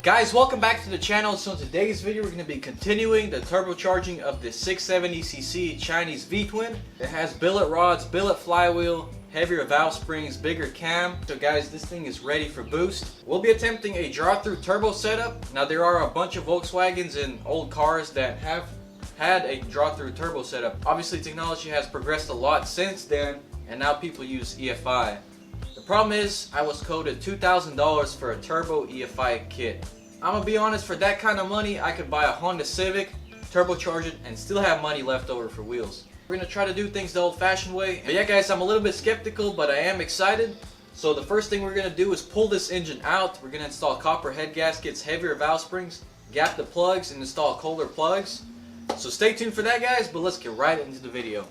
Guys, welcome back to the channel. So in today's video, we're going to be continuing the turbocharging of the 670cc Chinese V-twin. It has billet rods, billet flywheel, heavier valve springs, bigger cam. So guys, this thing is ready for boost. We'll be attempting a draw-through turbo setup. Now there are a bunch of Volkswagens and old cars that have had a draw-through turbo setup. Obviously technology has progressed a lot since then, and now people use EFI. The problem is, I was quoted $2,000 for a turbo EFI kit. I'm gonna be honest, for that kind of money, I could buy a Honda Civic, turbocharge it, and still have money left over for wheels. We're gonna try to do things the old-fashioned way. But yeah guys, I'm a little bit skeptical, but I am excited. So the first thing we're gonna do is pull this engine out. We're gonna install copper head gaskets, heavier valve springs, gap the plugs, and install Kohler plugs. So stay tuned for that guys, but let's get right into the video.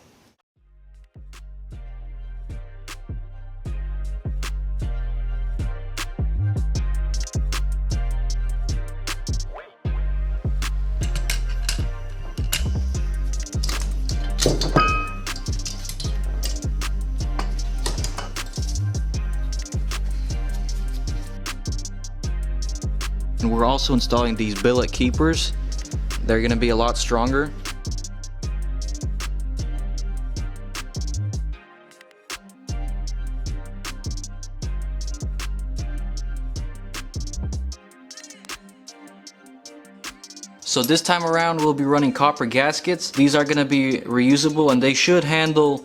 And we're also installing these billet keepers. They're going to be a lot stronger. So this time around we'll be running copper gaskets. These are going to be reusable and they should handle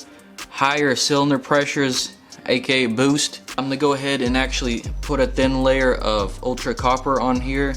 higher cylinder pressures, aka boost. I'm going to go ahead and actually put a thin layer of ultra copper on here.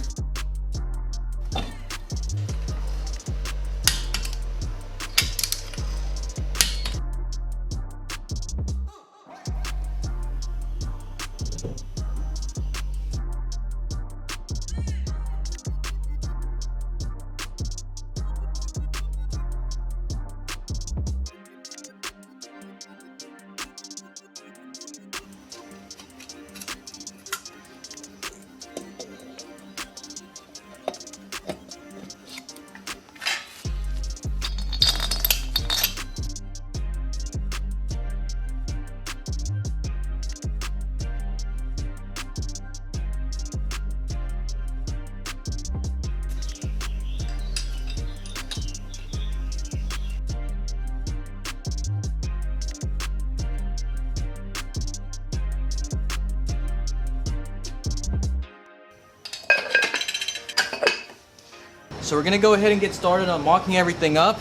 So we're gonna go ahead and get started on mocking everything up.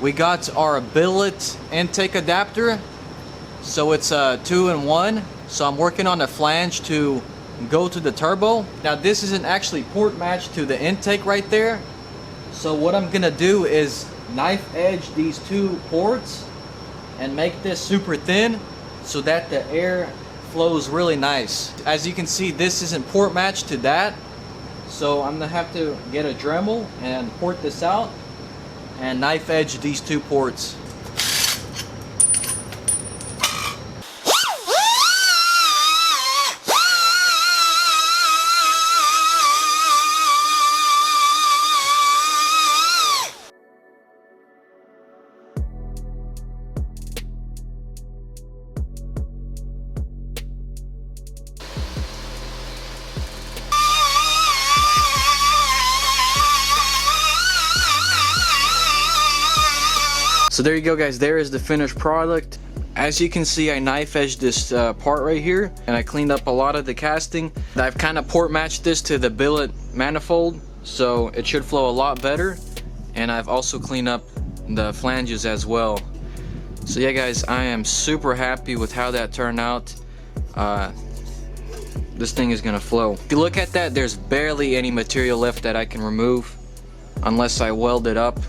We got our billet intake adapter. So it's a 2-in-1. So I'm working on the flange to go to the turbo. Now this isn't actually port matched to the intake right there. So what I'm gonna do is knife edge these two ports and make this super thin so that the air flows really nice. As you can see, this isn't port matched to that. So I'm gonna have to get a Dremel and port this out and knife edge these two ports. So there you go guys, there is the finished product. As you can see, I knife edged this part right here and I cleaned up a lot of the casting. I've kind of port matched this to the billet manifold so it should flow a lot better, and I've also cleaned up the flanges as well. So yeah guys, I am super happy with how that turned out. This thing is gonna flow. If you look at that, there's barely any material left that I can remove unless I weld it up.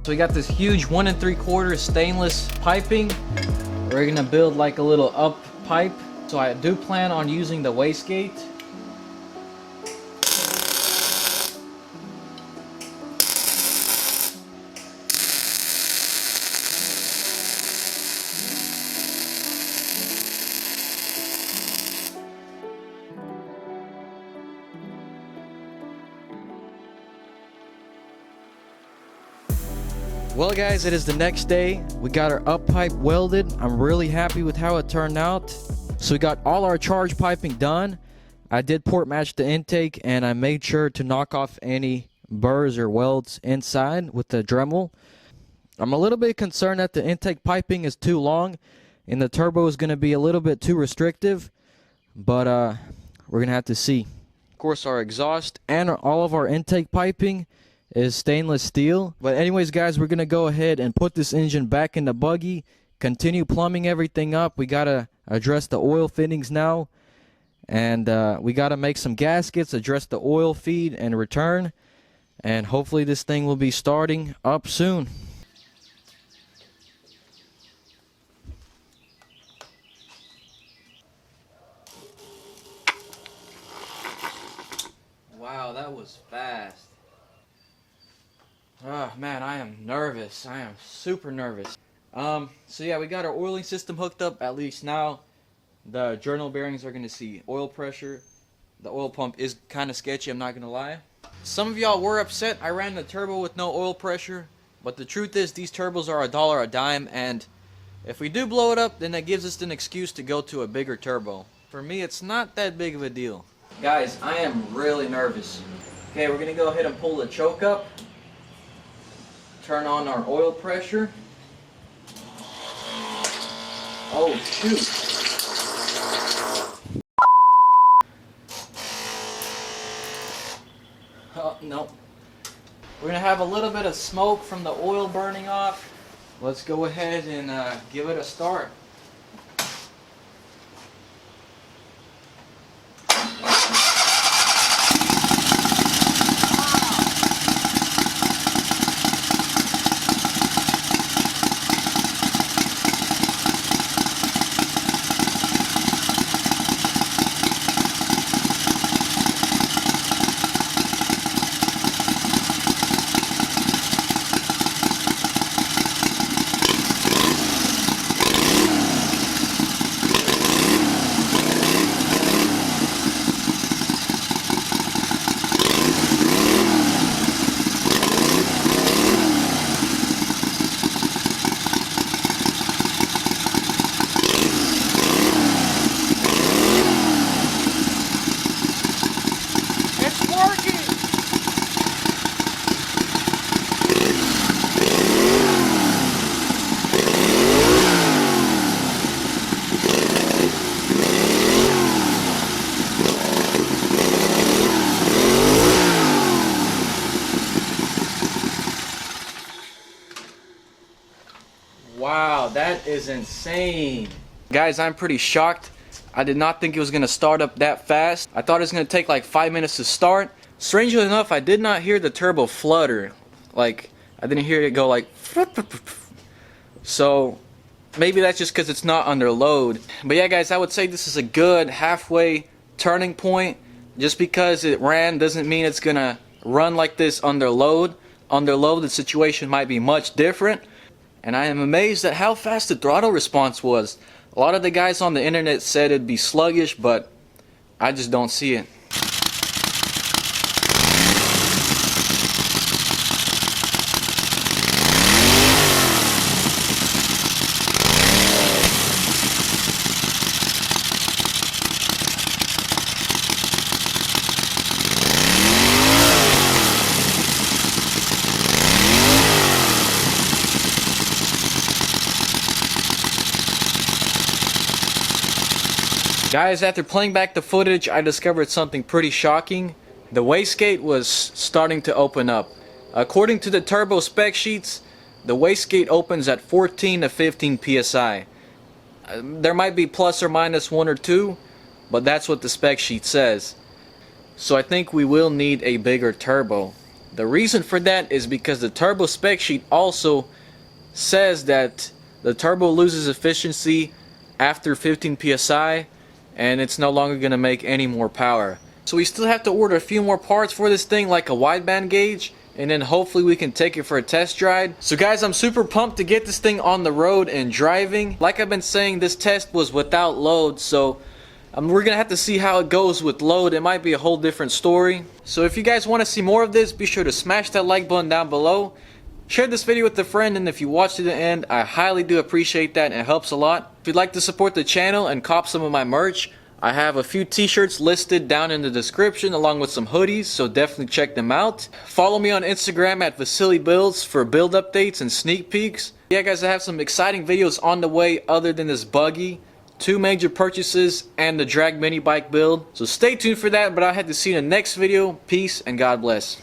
So we got this huge 1 3/4 stainless piping. We're gonna build like a little up pipe. So I do plan on using the wastegate. Well guys, it is the next day. We got our up pipe welded. I'm really happy with how it turned out. So we got all our charge piping done. I did port match the intake and I made sure to knock off any burrs or welds inside with the Dremel. I'm a little bit concerned that the intake piping is too long and the turbo is going to be a little bit too restrictive, but we're going to have to see. Of course, our exhaust and all of our intake piping is stainless steel. But anyways guys, we're gonna go ahead and put this engine back in the buggy, continue plumbing everything up. We gotta address the oil fittings now, and we gotta make some gaskets, address the oil feed and return, and hopefully this thing will be starting up soon. Wow, that was fast. Oh man, I am nervous. I am super nervous. So yeah, we got our oiling system hooked up. At least now the journal bearings are gonna see oil pressure. The oil pump is kind of sketchy, I'm not gonna lie. Some of y'all were upset I ran the turbo with no oil pressure, but the truth is these turbos are $1 a dime, and if we do blow it up, then that gives us an excuse to go to a bigger turbo. For me, it's not that big of a deal. Guys, I am really nervous. Okay, we're gonna go ahead and pull the choke up. Turn on our oil pressure. Oh shoot. Oh no. We're gonna have a little bit of smoke from the oil burning off. Let's go ahead and give it a start. Wow, that is insane. Guys, I'm pretty shocked. I did not think it was going to start up that fast. I thought it was going to take like 5 minutes to start. Strangely enough, I did not hear the turbo flutter. Like, I didn't hear it go like... So, maybe that's just because it's not under load. But yeah, guys, I would say this is a good halfway turning point. Just because it ran doesn't mean it's going to run like this under load. Under load, the situation might be much different. And I am amazed at how fast the throttle response was. A lot of the guys on the internet said it'd be sluggish, but I just don't see it. Guys, after playing back the footage, I discovered something pretty shocking. The wastegate was starting to open up. According to the turbo spec sheets, the wastegate opens at 14 to 15 psi. There might be plus or minus 1 or 2, but that's what the spec sheet says. So I think we will need a bigger turbo. The reason for that is because the turbo spec sheet also says that the turbo loses efficiency after 15 psi and it's no longer going to make any more power. So we still have to order a few more parts for this thing, like a wideband gauge, and then hopefully we can take it for a test ride. So guys, I'm super pumped to get this thing on the road and driving. Like I've been saying, this test was without load, so we're gonna have to see how it goes with load. It might be a whole different story. So if you guys want to see more of this, be sure to smash that like button down below. Share this video with a friend, and if you watched to the end, I highly do appreciate that, and it helps a lot. If you'd like to support the channel and cop some of my merch, I have a few t-shirts listed down in the description along with some hoodies, so definitely check them out. Follow me on Instagram at Vasily Builds for build updates and sneak peeks. Yeah guys, I have some exciting videos on the way other than this buggy, 2 major purchases, and the drag mini bike build. So stay tuned for that, but I'll have to see you in the next video. Peace and God bless.